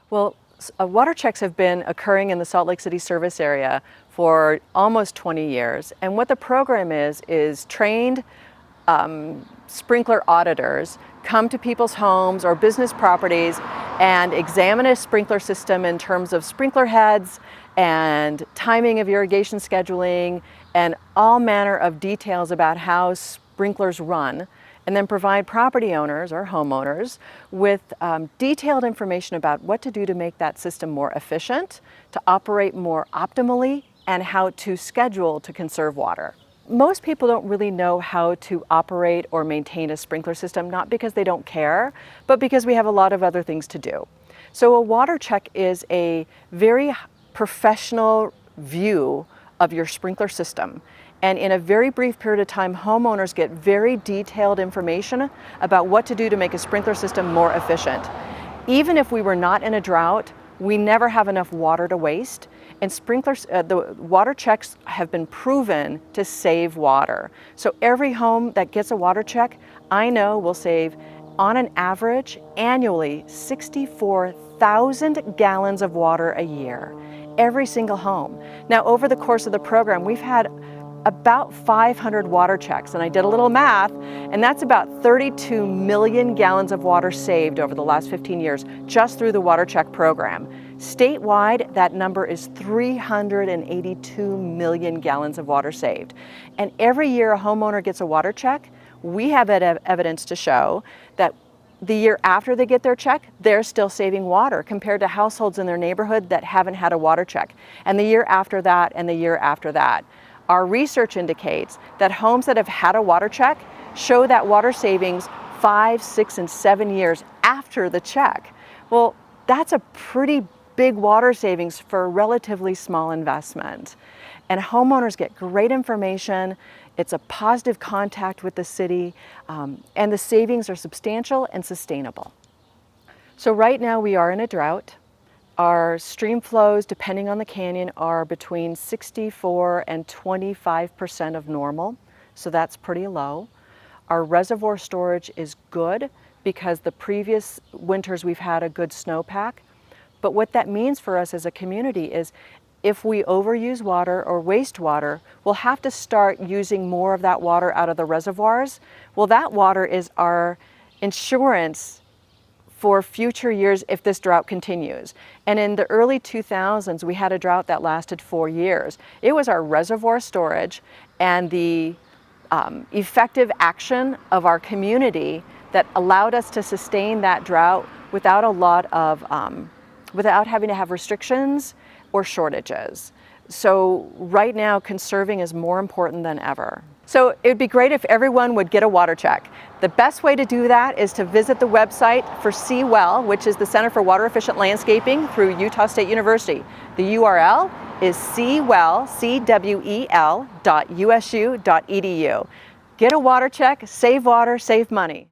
Well, water checks have been occurring in the Salt Lake City service area for almost 20 years. And what the program is trained sprinkler auditors come to people's homes or business properties and examine a sprinkler system in terms of sprinkler heads and timing of irrigation scheduling and all manner of details about how sprinklers run, and then provide property owners or homeowners with detailed information about what to do to make that system more efficient, to operate more optimally, and how to schedule to conserve water. Most people don't really know how to operate or maintain a sprinkler system, not because they don't care, but because we have a lot of other things to do. So a water check is a very professional view of your sprinkler system. And in a very brief period of time, homeowners get very detailed information about what to do to make a sprinkler system more efficient. Even if we were not in a drought, we never have enough water to waste. And the water checks have been proven to save water. So every home that gets a water check, I know will save, on an average, annually, 64,000 gallons of water a year. Every single home. Now, over the course of the program, we've had about 500 water checks, and I did a little math, and that's about 32 million gallons of water saved over the last 15 years just through the water check program. Statewide, that number is 382 million gallons of water saved. And every year a homeowner gets a water check, we have evidence to show that the year after they get their check, they're still saving water compared to households in their neighborhood that haven't had a water check. And the year after that, and the year after that. Our research indicates that homes that have had a water check show that water savings 5, 6, and 7 years after the check. Well, that's a pretty big water savings for a relatively small investment. And homeowners get great information. It's a positive contact with the city, and the savings are substantial and sustainable. So right now we are in a drought. Our stream flows, depending on the canyon, are between 64 and 25% of normal, so that's pretty low. Our reservoir storage is good because the previous winters we've had a good snowpack. But what that means for us as a community is if we overuse water or waste water, we'll have to start using more of that water out of the reservoirs. Well, that water is our insurance for future years if this drought continues. And in the early 2000s, we had a drought that lasted 4 years. It was our reservoir storage and the effective action of our community that allowed us to sustain that drought without without having to have restrictions or shortages. So right now, conserving is more important than ever. So it would be great if everyone would get a water check. The best way to do that is to visit the website for CWEL, which is the Center for Water Efficient Landscaping through Utah State University. The URL is cwel.usu.edu. Get a water check, save water, save money.